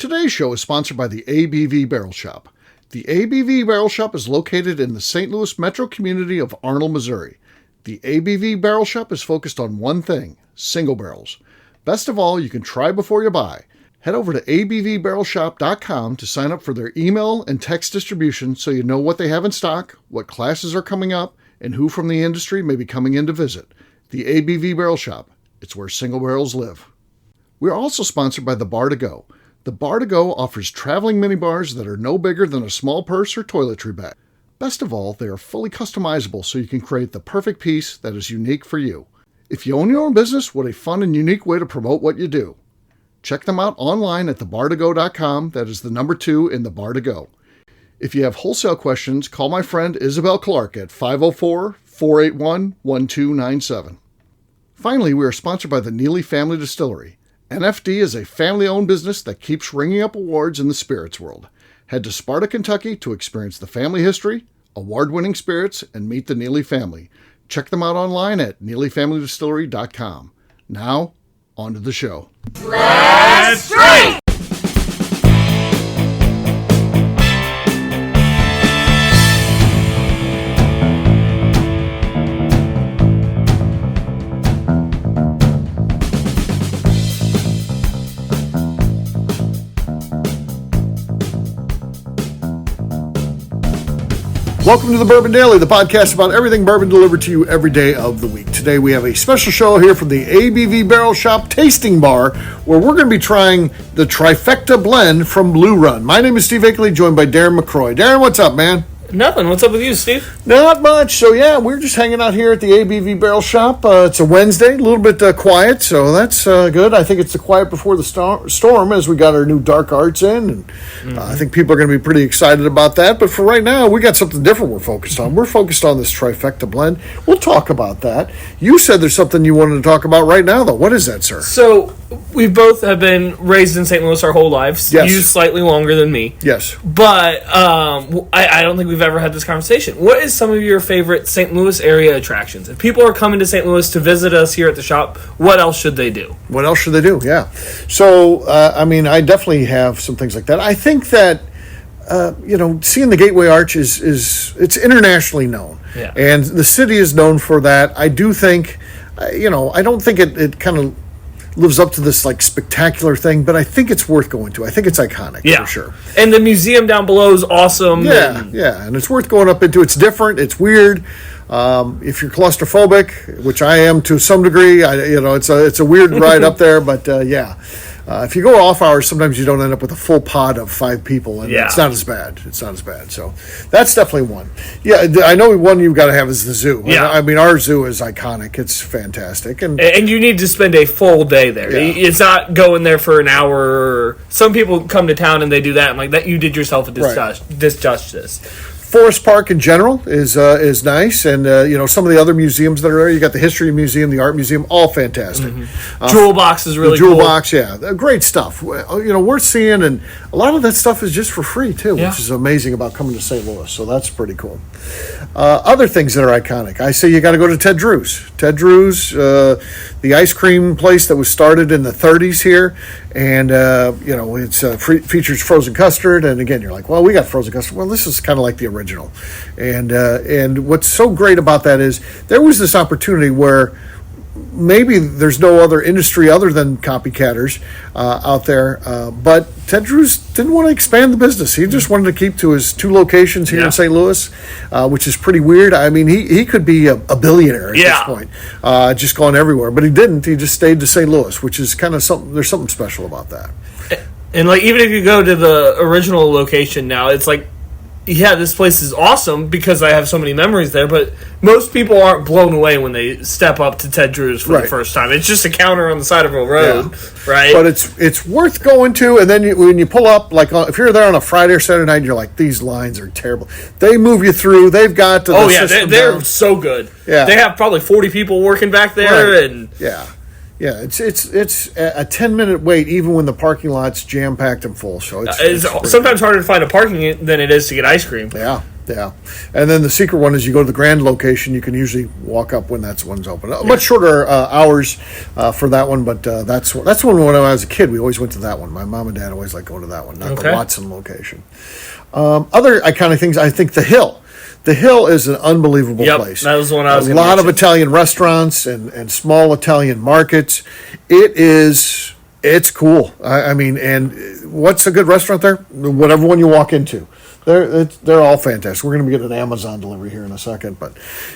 Today's show is sponsored by the ABV Barrel Shop. The ABV Barrel Shop is located in the St. Louis metro community of Arnold, Missouri. The ABV Barrel Shop is focused on one thing, single barrels. Best of all, you can try before you buy. Head over to abvbarrelshop.com to sign up for their email and text distribution so you know what they have in stock, what classes are coming up, and who from the industry may be coming in to visit. The ABV Barrel Shop. It's where single barrels live. We are also sponsored by the Bar to Go. The Bar to Go offers traveling minibars that are no bigger than a small purse or toiletry bag. Best of all, they are fully customizable so you can create the perfect piece that is unique for you. If you own your own business, what a fun and unique way to promote what you do. Check them out online at thebartogo.com. That is the number 2 in the Bar to Go. If you have wholesale questions, call my friend Isabel Clark at 504-481-1297. Finally, we are sponsored by the Neely Family Distillery. NFD is a family-owned business that keeps ringing up awards in the spirits world. Head to Sparta, Kentucky to experience the family history, award-winning spirits, and meet the Neely family. Check them out online at neelyfamilydistillery.com. Now, on to the show. Let's drink! Welcome to the Bourbon Daily, the podcast about everything bourbon delivered to you every day of the week. Today we have a special show here from the ABV Barrel Shop Tasting Bar, where we're going to be trying the Trifecta blend from Blue Run. My name is Steve Akeley, joined by Darren McCroy. Darren, what's up, man? Nothing. What's up with you, Steve? Not much. So, yeah, we're just hanging out here at the ABV Barrel Shop. It's a Wednesday, a little bit quiet, so that's good. I think it's the quiet before the storm as we got our new dark arts in. And I think people are going to be pretty excited about that. But for right now, we got something different we're focused on. We're focused on this Trifecta blend. We'll talk about that. You said there's something you wanted to talk about right now, though. What is that, sir? So, we both have been raised in St. Louis our whole lives. Yes. You slightly longer than me. Yes. But I don't think we've ever had this conversation. What is some of your favorite St. Louis area attractions? If people are coming to St. Louis to visit us here at the shop, what else should they do? What else should they do? Yeah. So, I definitely have some things like that. I think that, seeing the Gateway Arch it's internationally known. Yeah. And the city is known for that. I do think, I don't think it kind of lives up to this like spectacular thing, but I think it's worth going to. I think it's iconic for sure. And the museum down below is awesome. Yeah, and it's worth going up into. It's different. It's weird. If you're claustrophobic, which I am to some degree, it's a weird ride up there, but if you go off hours, sometimes you don't end up with a full pod of 5 people, and it's not as bad. So that's definitely one. Yeah, I know one you've got to have is the zoo. Yeah. I mean, our zoo is iconic. It's fantastic. And you need to spend a full day there. Yeah. It's not going there for an hour. Some people come to town and they do that. I'm like, that you did yourself a disjustice. Forest Park in general is nice, and some of the other museums that are there. You got the History Museum, the Art Museum, all fantastic. Jewel Box is really cool. Jewel Box, great stuff. Worth seeing, and a lot of that stuff is just for free too, which is amazing about coming to St. Louis. So that's pretty cool. Other things that are iconic, I say you got to go to Ted Drew's. Ted Drew's, the ice cream place that was started in the 30s here, and it's features frozen custard. And again, you're like, well, we got frozen custard. Well, this is kind of like the original. And what's so great about that is there was this opportunity where maybe there's no other industry other than copycatters out there, but Ted Drew's didn't want to expand the business. He just wanted to keep to his 2 locations here in St. Louis, which is pretty weird. I mean, he could be a billionaire at this point, just gone everywhere, but he didn't. He just stayed to St. Louis, which is kind of something. There's something special about that. And like, even if you go to the original location now, it's like, yeah, this place is awesome because I have so many memories there, but most people aren't blown away when they step up to Ted Drew's for the first time. It's just a counter on the side of a road, right? But it's worth going to, and then when you pull up, like if you're there on a Friday or Saturday night, and you're like, these lines are terrible. They move you through. They've got the they're so good. Yeah. They have probably 40 people working back there, and Yeah, it's a 10-minute wait even when the parking lot's jam-packed and full. So it's sometimes harder to find a parking than it is to get ice cream. Yeah, Yeah. And then the secret one is you go to the grand location. You can usually walk up when one's open. Much shorter hours for that one, but that's one when I was a kid. We always went to that one. My mom and dad always liked going to that one, not the Watson location. Other iconic things, I think the Hill. The Hill is an unbelievable place. That was the one I was A lot of Italian restaurants and small Italian markets. It's cool. I mean, and what's a good restaurant there? Whatever one you walk into. They're all fantastic. We're going to get an Amazon delivery here in a second, but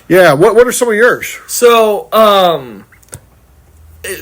yeah. What are some of yours? So,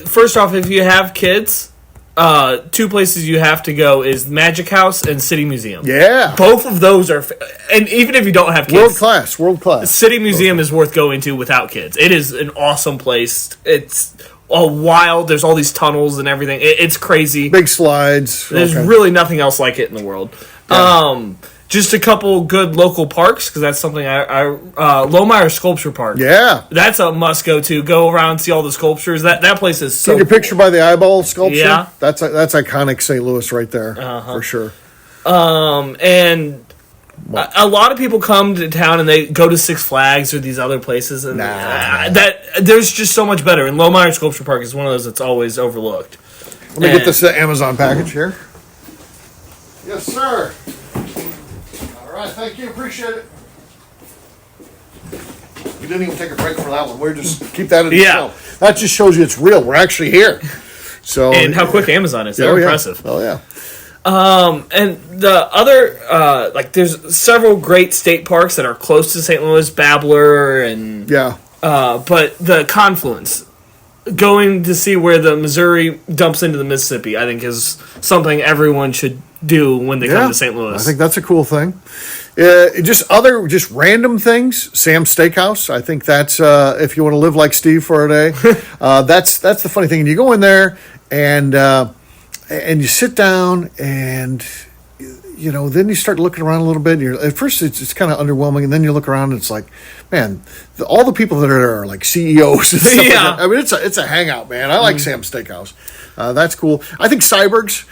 first off, if you have kids, two places you have to go is Magic House and City Museum. Yeah, both of those are, and even if you don't have kids, world class. City Museum is worth going to without kids. It is an awesome place. It's wild. There's all these tunnels and everything. It's crazy. Big slides. There's really nothing else like it in the world. Yeah. Just a couple good local parks, because that's something Lohmeyer Sculpture Park. Yeah. That's a must go to. Go around, see all the sculptures. That place is so Take a picture by the eyeball sculpture. Yeah. That's iconic St. Louis right there, for sure. And a lot of people come to town and they go to Six Flags or these other places. And there's just so much better. And Lohmeyer Sculpture Park is one of those that's always overlooked. Let me get this Amazon package here. Yes, sir. All right, thank you. Appreciate it. We didn't even take a break for that one. We're just keep that in the show. That just shows you it's real. We're actually here. So and how quick Amazon is. They're impressive. Oh yeah. And the other there's several great state parks that are close to St. Louis, Babbler and but the confluence, going to see where the Missouri dumps into the Mississippi, I think is something everyone should do when they come to St. Louis. I think that's a cool thing. Just random things. Sam's Steakhouse. I think that's if you want to live like Steve for a day. That's the funny thing. You go in there and you sit down and then you start looking around a little bit. And at first it's kind of underwhelming, and then you look around and it's like, man, all the people that are there are like CEOs. And stuff like that. I mean, it's a hangout, man. I like Sam's Steakhouse. That's cool. I think Cyberg's.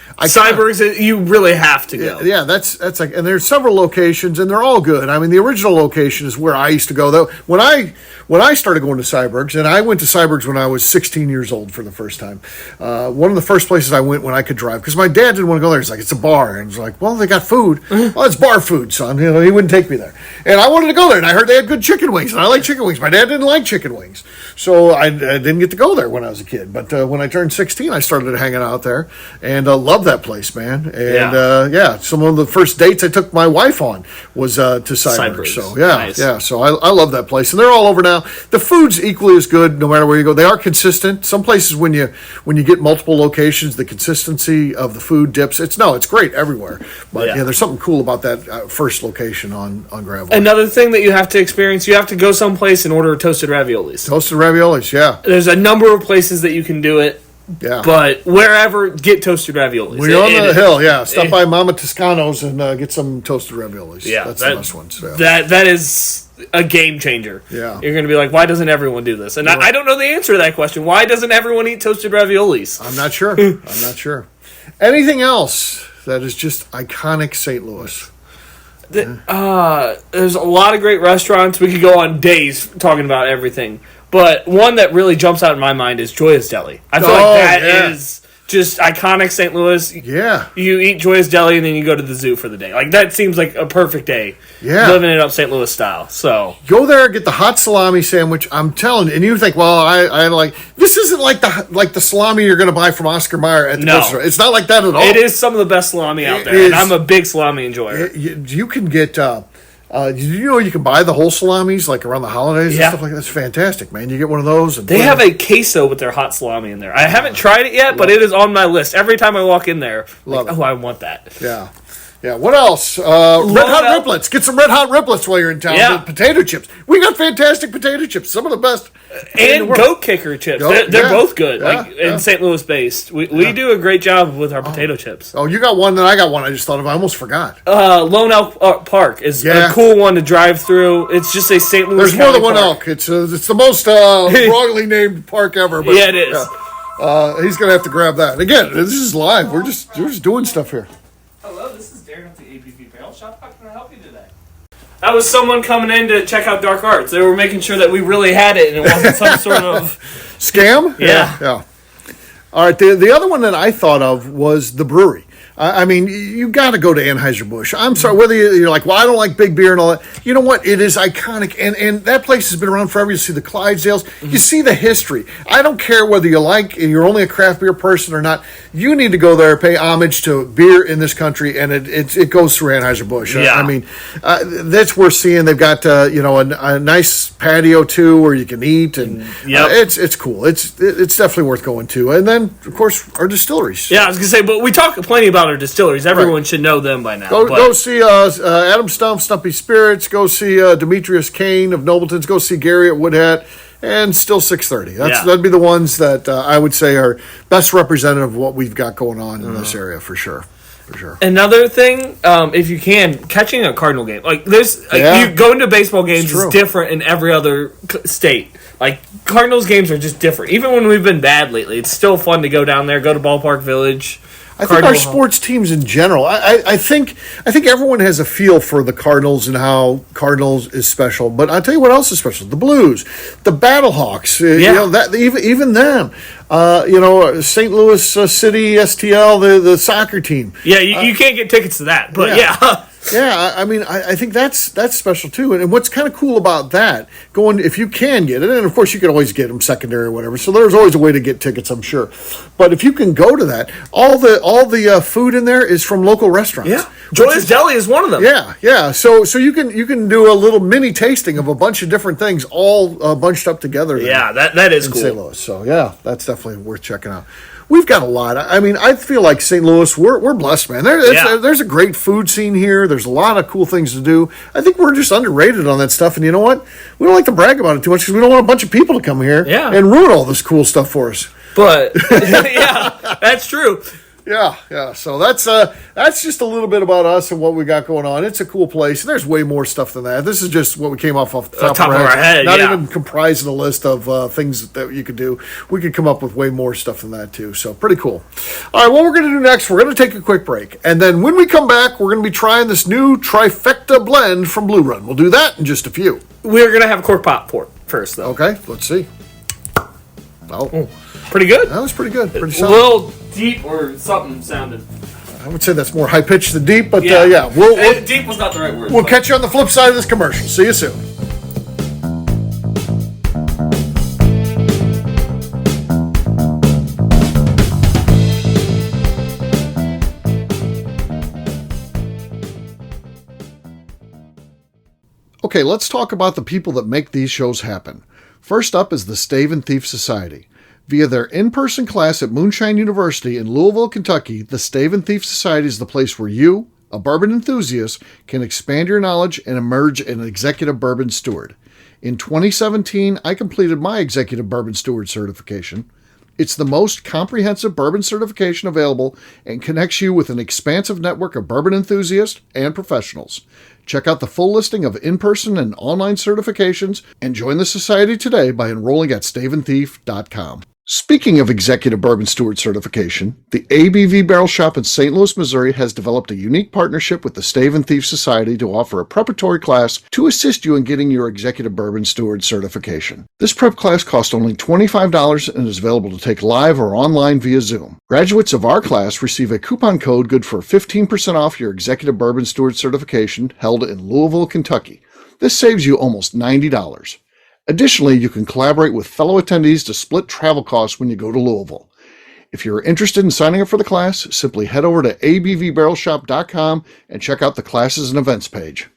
You really have to go. Yeah, that's like, and there's several locations, and they're all good. I mean, the original location is where I used to go. Though when I started going to Cyberg's, and I went to Cyberg's when I was 16 years old for the first time. One of the first places I went when I could drive, because my dad didn't want to go there. He's like, it's a bar, and I was like, well, they got food. Well, it's bar food, son. He wouldn't take me there, and I wanted to go there, and I heard they had good chicken wings, and I like chicken wings. My dad didn't like chicken wings, so I didn't get to go there when I was a kid. But when I turned 16, I started hanging out there, and loved that place, man. And some of the first dates I took my wife on was to Cyberg's. So nice. So I love that place, and they're all over now. The food's equally as good no matter where you go. They are consistent. Some places when you get multiple locations, the consistency of the food dips. It's great everywhere. But there's something cool about that first location on Gravel. Another thing that you have to experience, you have to go someplace and order toasted raviolis. Toasted raviolis, yeah. There's a number of places that you can do it. Yeah. But wherever, get toasted raviolis. When you're on the hill, stop by Mama Toscano's and get some toasted raviolis. Yeah, that's the best ones. Yeah. That is a game changer. Yeah. You're going to be like, why doesn't everyone do this? And I don't know the answer to that question. Why doesn't everyone eat toasted raviolis? I'm not sure. Anything else that is just iconic St. Louis? There's a lot of great restaurants. We could go on days talking about everything. But one that really jumps out in my mind is Joya's Deli. I feel like that is just iconic St. Louis. Yeah. You eat Joya's Deli and then you go to the zoo for the day. Like, that seems like a perfect day. Yeah. Living it up St. Louis style. So go there, get the hot salami sandwich. I'm telling you, and you think, well, I like this isn't like the salami you're going to buy from Oscar Mayer at the grocery store. It's not like that at all. It is some of the best salami out there, and I'm a big salami enjoyer. You can get. You can buy the whole salamis like around the holidays and stuff like that. That's fantastic, man. You get one of those. And they have a queso with their hot salami in there. I haven't tried it yet, but it is on my list. Every time I walk in there, I want that. Yeah. Yeah, what else? Red Hot Riplets. Get some Red Hot Riplets while you're in town. Yeah. Potato chips. We got fantastic potato chips. Some of the best. And Goat Kicker chips. They're both good. In St. Louis based. We do a great job with our potato chips. Oh, you got one, then I got one. I just thought of. I almost forgot. Lone Elk Park is a cool one to drive through. It's just a St. Louis There's County more than one park. elk. It's the most wrongly named park ever. But, it is. He's going to have to grab that. Again, this is live. We're just doing stuff here. Hello, this is Darren at the ABV Barrel Shop. How can I help you today? That was someone coming in to check out Dark Arts. They were making sure that we really had it and it wasn't some sort of scam. Yeah. All right. The other one that I thought of was the brewery. I mean, you got to go to Anheuser-Busch. I'm sorry, whether you're like, well, I don't like big beer and all that. You know what? It is iconic, and that place has been around forever. You see the Clydesdales. You see the history. I don't care whether you're only a craft beer person or not. You need to go there, pay homage to beer in this country, and it goes through Anheuser-Busch. Yeah. I mean, that's worth seeing. They've got a nice patio too where you can eat, and it's cool. It's definitely worth going to. And then, of course, our distilleries. Yeah, I was gonna say, but we talk plenty about our distilleries. Everyone should know them by now. Go see Adam Stumpy Spirits. Go see Demetrius Kane of Nobleton's. Go see Gary at Woodhat. And still 630. That'd be the ones that I would say are best representative of what we've got going on in this area for sure. Another thing, if you can, catching a Cardinal game. Like you going to baseball games is different in every other state. Like Cardinals games are just different. Even when we've been bad lately, it's still fun to go down there, go to Ballpark Village. I think our sports teams in general. I think everyone has a feel for the Cardinals and how Cardinals is special. But I'll tell you what else is special: the Blues, the Battlehawks. That even them. St. Louis City STL, the soccer team. Yeah, you can't get tickets to that, but yeah. Yeah, I mean, I think that's special too. And what's kind of cool about that, if you can get it, and of course you can always get them secondary or whatever. So there's always a way to get tickets, I'm sure. But if you can go to that, all the food in there is from local restaurants. Yeah, Joy's Deli is one of them. Yeah. So you can do a little mini tasting of a bunch of different things, all bunched up together. Yeah, that is in cool. St. Louis. So yeah, that's definitely worth checking out. We've got a lot. I mean, I feel like St. Louis, we're blessed, man. There's a great food scene here. There's a lot of cool things to do. I think we're just underrated on that stuff. And you know what? We don't like to brag about it too much because we don't want a bunch of people to come here and ruin all this cool stuff for us. But, yeah, that's true. Yeah. So that's just a little bit about us and what we got going on. It's a cool place. There's way more stuff than that. This is just what we came off the top of our head. Not even comprising a list of things that you could do. We could come up with way more stuff than that too. So pretty cool. All right, what we're going to do next, we're going to take a quick break. And then when we come back, we're going to be trying this new Trifecta blend from Blue Run. We'll do that in just a few. We're going to have a cork pop for it first, though. Okay, let's see. Oh. Pretty good. That was pretty good. Pretty solid. A little deep or something sounded. I would say that's more high pitched than deep, but deep was not the right word. We'll catch you on the flip side of this commercial. See you soon. Okay, let's talk about the people that make these shows happen. First up is the Stave and Thief Society. Via their in-person class at Moonshine University in Louisville, Kentucky, the Stave and Thief Society is the place where you, a bourbon enthusiast, can expand your knowledge and emerge an executive bourbon steward. In 2017, I completed my executive bourbon steward certification. It's the most comprehensive bourbon certification available and connects you with an expansive network of bourbon enthusiasts and professionals. Check out the full listing of in-person and online certifications and join the society today by enrolling at staveandthief.com. Speaking of Executive Bourbon Steward certification, the ABV Barrel Shop in St. Louis, Missouri has developed a unique partnership with the Stave and Thief Society to offer a preparatory class to assist you in getting your Executive Bourbon Steward certification. This prep class costs only $25 and is available to take live or online via Zoom. Graduates of our class receive a coupon code good for 15% off your Executive Bourbon Steward certification held in Louisville, Kentucky. This saves you almost $90. Additionally, you can collaborate with fellow attendees to split travel costs when you go to Louisville. If you're interested in signing up for the class, simply head over to abvbarrelshop.com and check out the classes and events page.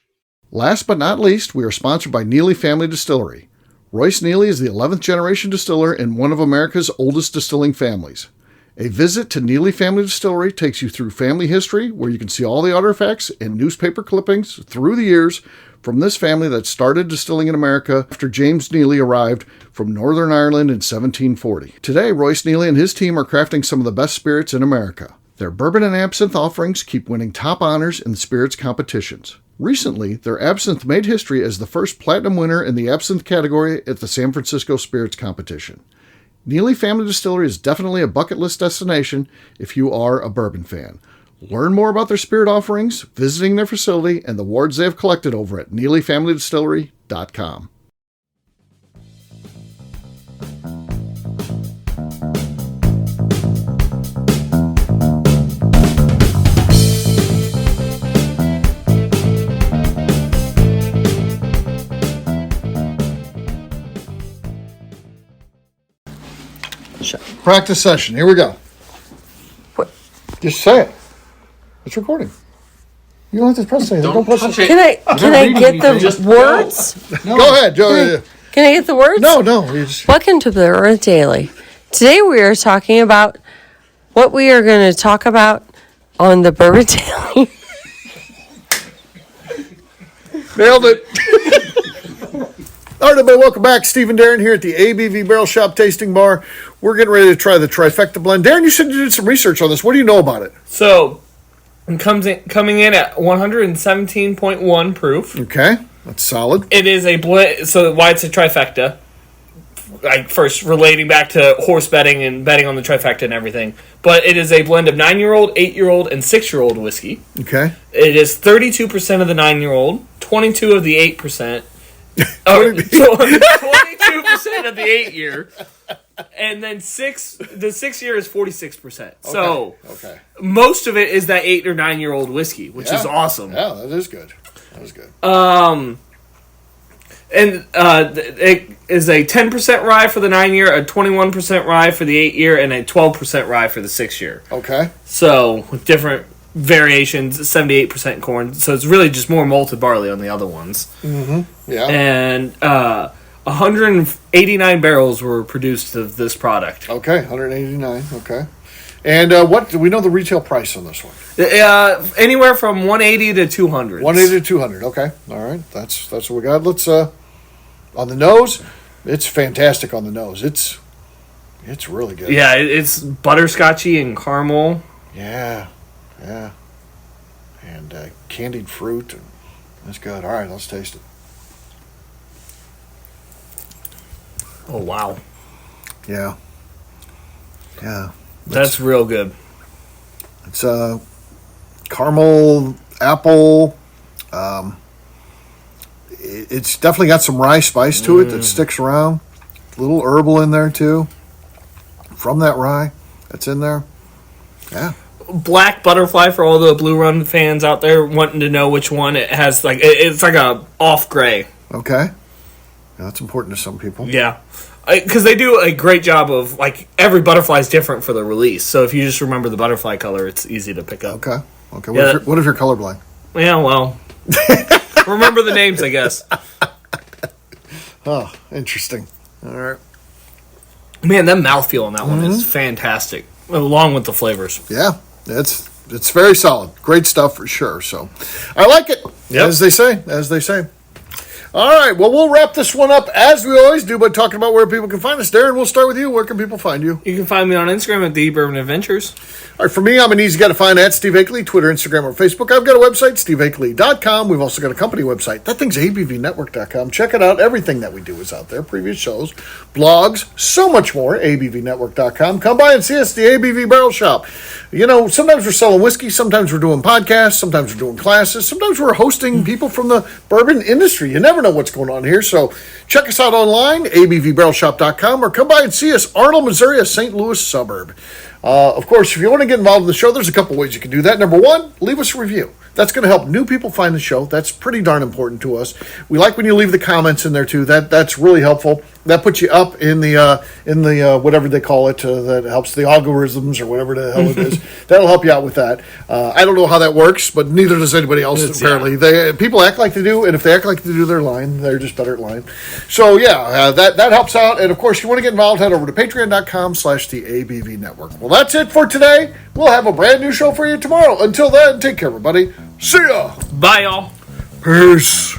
Last but not least, we are sponsored by Neely Family Distillery. Royce Neely is the 11th generation distiller in one of America's oldest distilling families. A visit to Neely Family Distillery takes you through family history, where you can see all the artifacts and newspaper clippings through the years from this family that started distilling in America after James Neely arrived from Northern Ireland in 1740. Today, Royce Neely and his team are crafting some of the best spirits in America. Their bourbon and absinthe offerings keep winning top honors in the spirits competitions. Recently, their absinthe made history as the first platinum winner in the absinthe category at the San Francisco Spirits Competition. Neely Family Distillery is definitely a bucket list destination if you are a bourbon fan. Learn more about their spirit offerings, visiting their facility, and the wards they have collected over at NeelyFamilyDistillery.com. Practice session. Here we go. What? Just say it. It's recording. You don't have to press anything. Don't press it. Can I get the words? No. Go ahead, Joe. Can I get the words? No. Welcome to the Earth Daily. Today we are talking about what we are going to talk about on the Bourbon Daily. Nailed it. All right, everybody, welcome back. Steve and Darren here at the ABV Barrel Shop Tasting Bar. We're getting ready to try the Trifecta blend. Darren, you said you did some research on this. What do you know about it? So, it coming in at 117.1 proof. Okay, that's solid. It is a blend. So, why it's a Trifecta? Like, first, relating back to horse betting and betting on the Trifecta and everything. But it is a blend of 9-year-old, 8-year-old, and 6-year-old whiskey. Okay. It is 32% of the 9-year-old, 22 of the 8%. 22% of the 8-year, and then the 6-year is 46%. So most of it is that 8 or 9-year-old whiskey, which is awesome. Yeah, that is good. And it is a 10% rye for the 9-year, a 21% rye for the 8-year, and a 12% rye for the 6-year. Okay. So with different variations, 78% corn. So it's really just more malted barley on the other ones. Mm-hmm. Yeah. And 189 barrels were produced of this product. Okay, 189. Okay. And what do we know the retail price on this one? Anywhere from 180 to 200. 180 to 200. Okay. All right. That's what we got. Let's on the nose. It's fantastic on the nose. It's really good. Yeah, it's butterscotchy and caramel. Yeah. And candied fruit. And that's good. All right, let's taste it. Oh, wow. Yeah. That's real good. It's caramel, apple. It's definitely got some rye spice to it that sticks around. A little herbal in there, too. From that rye that's in there. Yeah. Black butterfly for all the Blue Run fans out there wanting to know which one it has. Like it's like a off gray. Okay, yeah, that's important to some people. Yeah, because they do a great job of like every butterfly is different for the release. So if you just remember the butterfly color, it's easy to pick up. Okay. What if you're colorblind? Yeah, well, remember the names, I guess. Oh, interesting. All right, man, that mouthfeel on that one is fantastic, along with the flavors. Yeah. It's very solid. Great stuff for sure. So I like it. Yep. As they say. All right. Well, we'll wrap this one up as we always do by talking about where people can find us. Darren, we'll start with you. Where can people find you? You can find me on Instagram at The Bourbon Adventures. All right. For me, I'm an easy guy to find at Steve Akeley, Twitter, Instagram, or Facebook. I've got a website, steveakeley.com. We've also got a company website. That thing's abvnetwork.com. Check it out. Everything that we do is out there. Previous shows, blogs, so much more. abvnetwork.com. Come by and see us at the ABV Barrel Shop. You know, sometimes we're selling whiskey. Sometimes we're doing podcasts. Sometimes we're doing classes. Sometimes we're hosting people from the bourbon industry. You never know what's going on here. So check us out online, abvbarrelshop.com, or come by and see us, Arnold, Missouri, a St. Louis suburb. Of course, if you want to get involved in the show, there's a couple ways you can do that. Number one, leave us a review. That's going to help new people find the show. That's pretty darn important to us. We like when you leave the comments in there too. That's really helpful. That puts you up in the whatever they call it that helps the algorithms or whatever the hell it is. That'll help you out with that. I don't know how that works, but neither does anybody else. Apparently, people act like they do, and if they act like they do, they're lying. They're just better at lying. So yeah, that helps out. And of course, if you want to get involved, head over to patreon.com/the ABV Network. Well, that's it for today. We'll have a brand new show for you tomorrow. Until then, take care, everybody. See ya. Bye, y'all. Peace.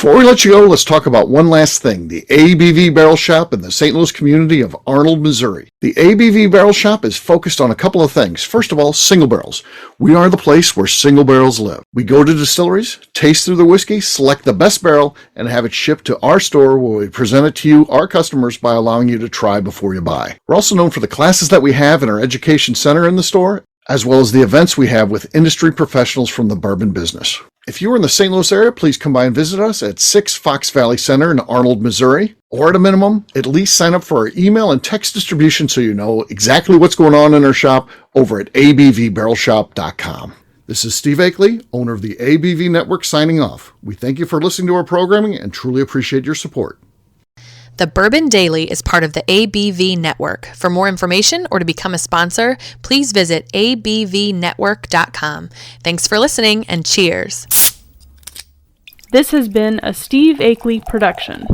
Before we let you go, let's talk about one last thing, the ABV Barrel Shop in the St. Louis community of Arnold, Missouri. The ABV Barrel Shop is focused on a couple of things. First of all, single barrels. We are the place where single barrels live. We go to distilleries, taste through the whiskey, select the best barrel, and have it shipped to our store where we present it to you, our customers, by allowing you to try before you buy. We're also known for the classes that we have in our education center in the store, as well as the events we have with industry professionals from the bourbon business. If you're in the St. Louis area, please come by and visit us at 6 Fox Valley Center in Arnold, Missouri. Or at a minimum, at least sign up for our email and text distribution so you know exactly what's going on in our shop over at abvbarrelshop.com. This is Steve Akeley, owner of the ABV Network, signing off. We thank you for listening to our programming and truly appreciate your support. The Bourbon Daily is part of the ABV Network. For more information or to become a sponsor, please visit abvnetwork.com. Thanks for listening and cheers. This has been a Steve Akeley production.